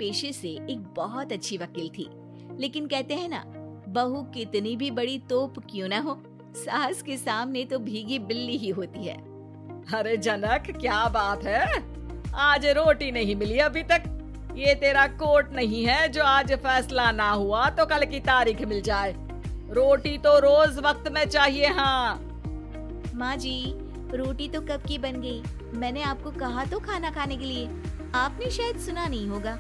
पेशे से एक बहुत अच्छी वकील थी, लेकिन कहते हैं ना, बहू कितनी भी बड़ी तोप क्यों ना हो, सास के सामने तो भीगी बिल्ली ही होती है। अरे जनक, क्या बात है, आज रोटी नहीं मिली अभी तक। ये तेरा कोर्ट नहीं है जो आज फैसला ना हुआ तो कल की तारीख मिल जाए। रोटी तो रोज वक्त में चाहिए। हाँ माँ जी, रोटी तो कब की बन गई, मैंने आपको कहा तो खाना खाने के लिए, आपने शायद सुना नहीं होगा।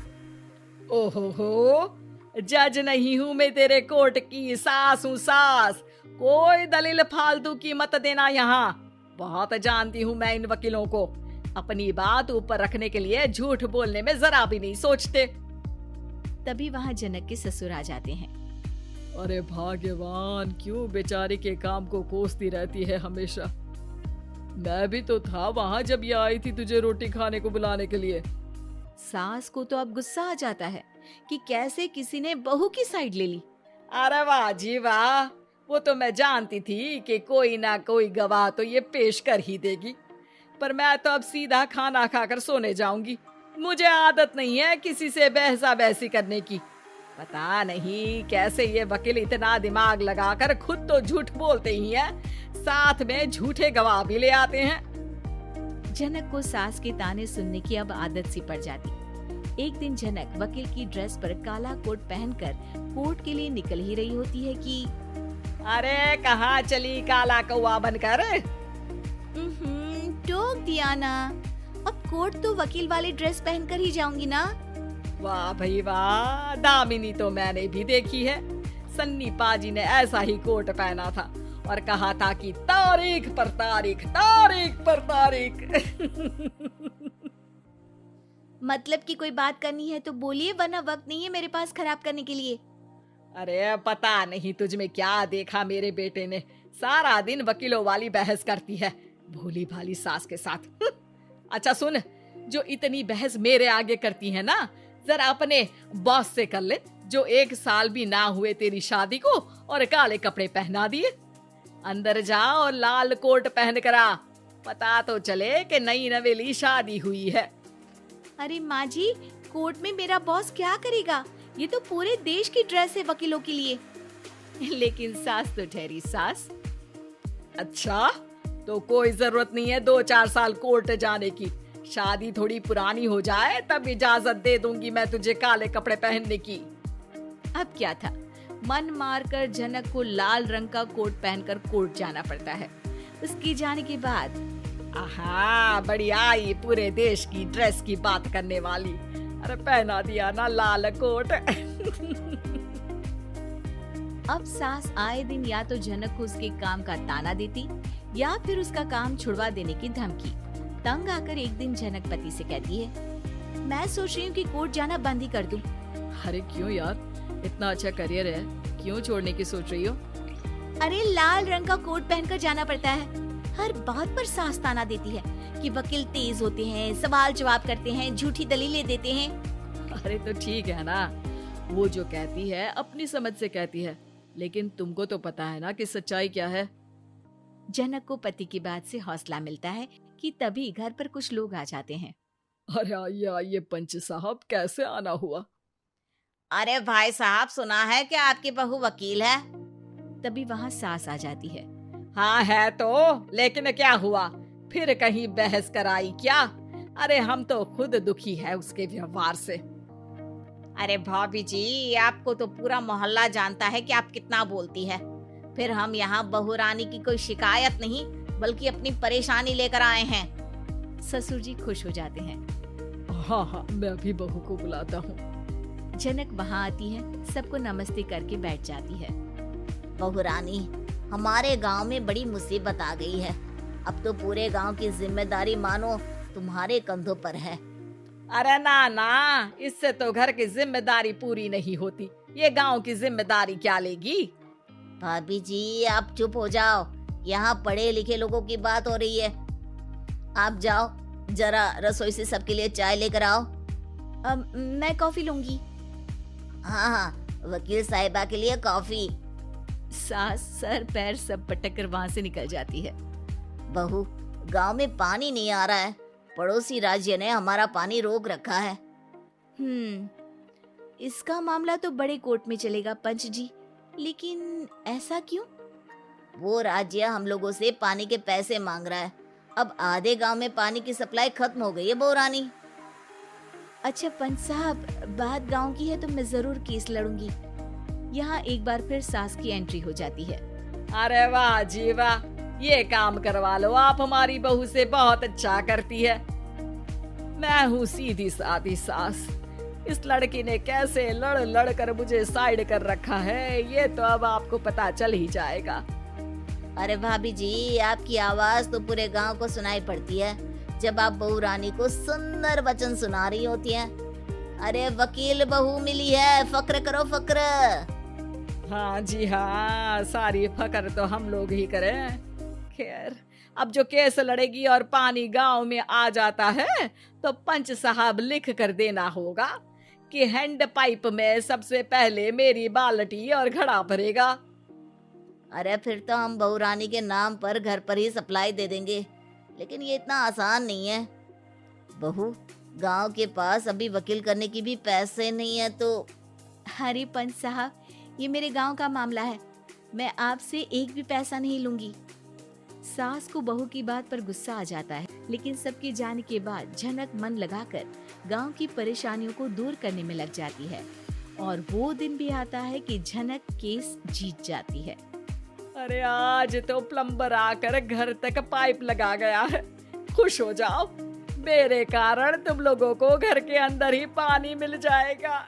ओहो, जज नहीं हूँ मैं तेरे कोर्ट की, सास हूँ सास। कोई दलील फालतू की मत देना यहाँ। बहुत जानती हूँ मैं इन वकीलों को, अपनी बात ऊपर रखने के लिए झूठ बोलने में जरा भी नहीं सोचते। तभी वहाँ जनक के ससुर आ जाते हैं। अरे भाग्यवान, क्यों बेचारी के काम को कोसती रहती है हमेशा। मैं भी तो था वहाँ जब ये आई थी तुझे रोटी खाने को बुलाने के लिए। सास को तो अब गुस्सा आ जाता है कि कैसे किसी ने बहू की साइड ले ली। अरे वाह जी वाह, वो तो मैं जानती थी कि कोई ना कोई गवाह तो ये पेश कर ही देगी। पर मैं तो अब सीधा खाना खाकर सोने जाऊंगी। मुझे आदत नहीं है किसी से बहसा बहसी करने की। पता नहीं कैसे ये वकील इतना दिमाग लगाकर खुद तो झूठ बोलते ही हैं, साथ में झूठे गवाह भी ले आते हैं। जनक को सास के ताने सुनने की अब आदत सी पड़ जाती। एक दिन जनक वकील की ड्रेस पर काला कोट पहनकर कोर्ट के लिए निकल ही रही होती है कि अरे कहाँ चली काला कौवा बनकर। टोक दिया ना, अब कोर्ट तो वकील वाली ड्रेस पहनकर ही जाऊंगी ना। वाह भाई वाह, दामिनी तो मैंने भी देखी है। सन्नी पाजी ने ऐसा ही कोट पहना था और कहा था कि तारीख पर तारीख, तारीख पर तारीख। मतलब कि कोई बात करनी है तो बोलिए, वरना वक्त नहीं है मेरे पास खराब करने के लिए। अरे पता नहीं तुझ में क्या देखा मेरे बेटे ने, सारा दिन वकीलों वाली बहस करती है, भोली भाली सास के साथ। अच्छा सुन, जो इतनी बहस मेरे आगे करती है ना, जरा अपने बॉस से कर ले, जो 1 साल भी ना हुए तेरी शादी को और काले कपड़े पहना दिए। अंदर जा और लाल कोट पहन कर आ, पता तो चले कि नई नवेली शादी हुई है। अरे माँ जी, कोर्ट में मेरा बॉस क्या करेगा, ये तो पूरे देश की ड्रेस है वकीलों के लिए। लेकिन सास तो ठहरी सास। अच्छा, तो कोई जरूरत नहीं है 2-4 साल कोर्ट जाने की। शादी थोड़ी पुरानी हो जाए तब इजाजत दे दूंगी मैं तुझे काले कपड़े पहनने की। अब क्या था, मन मारकर जनक को लाल रंग का कोट पहनकर कोर्ट जाना पड़ता है। उसके जाने के बाद आहा, बड़ी आई पूरे देश की ड्रेस की बात करने वाली। अरे पहना दिया ना लाल कोट। अब सास आए दिन या तो जनक को उसके काम का ताना देती या फिर उसका काम छुड़वा देने की धमकी। तंग आकर एक दिन जनक पति से कहती है, मैं सोच रही हूँ कि कोर्ट जाना बंद ही कर दूं। अरे क्यों यार, इतना अच्छा करियर है, क्यों छोड़ने की सोच रही हो? अरे लाल रंग का कोट पहनकर जाना पड़ता है, हर बात पर सास ताना देती है कि वकील तेज होते हैं, सवाल जवाब करते हैं, झूठी दलीलें देते हैं। अरे तो ठीक है ना, वो जो कहती है अपनी समझ से कहती है, लेकिन तुमको तो पता है ना कि सच्चाई क्या है। जनक को पति की बात से हौसला मिलता है कि तभी घर पर कुछ लोग आ जाते हैं। अरे आइए पंच साहब, कैसे आना हुआ? अरे भाई साहब, सुना है कि आपकी बहू वकील है। तभी वहाँ सास आ जाती है। हाँ है तो, लेकिन क्या हुआ, फिर कहीं बहस कराई क्या? अरे हम तो खुद दुखी है उसके व्यवहार से। अरे भाभी जी, आपको तो पूरा मोहल्ला जानता है कि आप कितना बोलती है। फिर हम यहाँ बहू रानी की कोई शिकायत नहीं, बल्कि अपनी परेशानी लेकर आए हैं। ससुर जी खुश हो जाते हैं। हाँ, मैं भी बहू को बुलाता हूँ। जनक वहाँ आती है, सबको नमस्ते करके बैठ जाती है। बहू रानी, हमारे गांव में बड़ी मुसीबत आ गई है, अब तो पूरे गांव की जिम्मेदारी मानो तुम्हारे कंधों पर है। अरे ना ना, इससे तो घर की जिम्मेदारी पूरी नहीं होती, ये गांव की जिम्मेदारी क्या लेगी? भाभी जी आप चुप हो जाओ, यहाँ पढ़े लिखे लोगों की बात हो रही है। आप जाओ, जरा रसोई से सबके लिए चाय लेकर आओ। मैं कॉफी लूंगी। हाँ, वकील साहिबा के लिए कॉफी। सास सर पैर सब पटक कर वहाँ से निकल जाती है। बहू, गांव में पानी नहीं आ रहा है, पड़ोसी राज्य ने हमारा पानी रोक रखा है। इसका मामला तो बड़े कोर्ट में चलेगा पंच जी, लेकिन ऐसा क्यों? वो राज्य हम लोगों से पानी के पैसे मांग रहा है। अब आधे गांव में पानी की सप्लाई खत्म हो गई है बहुरानी। अच्छा पंच साहब, बात गांव की है तो मैं जरूर केस लड़ूंगी। यहाँ एक बार फिर सास की एंट्री हो जाती है। अरे वाह जी वाह, ये काम करवा लो, आप हमारी बहू से बहुत अच्छा करती है। मैं हूँ सीधी सादी सास। इस लड़की ने कैसे लड़ लड़ कर मुझे साइड कर रखा है, ये तो अब आपको पता चल ही जाएगा। अरे भाभी जी, आपकी आवाज तो पूरे गांव को सुनाई पड़ती है जब आप बहू रानी को सुंदर वचन सुना रही होती हैं। अरे वकील बहू मिली है, फक्र करो फक्र। हाँ जी हाँ, सारी फकर तो हम लोग ही करें। खैर, अब जो केस लड़ेगी और पानी गांव में आ जाता है तो पंच साहब लिख कर देना होगा कि हैंड पाइप में सबसे पहले मेरी बाल्टी और घड़ा भरेगा। अरे फिर तो हम बहू रानी के नाम पर घर पर ही सप्लाई दे देंगे, लेकिन ये इतना आसान नहीं है। बहू, गांव के पास अभी वकील करने की भी पैसे नहीं है तो। अरे पंच साहब, ये मेरे गांव का मामला है, मैं आपसे एक भी पैसा नहीं लूंगी। सास को बहू की बात पर गुस्सा आ जाता है, लेकिन सबके जाने के बाद झनक मन लगाकर गांव की परेशानियों को दूर करने में लग जाती है। और वो दिन भी आता है कि झनक केस जीत जाती है। अरे आज तो प्लम्बर आकर घर तक पाइप लगा गया है। खुश हो जाओ, मेरे कारण तुम लोगों को घर के अंदर ही पानी मिल जाएगा।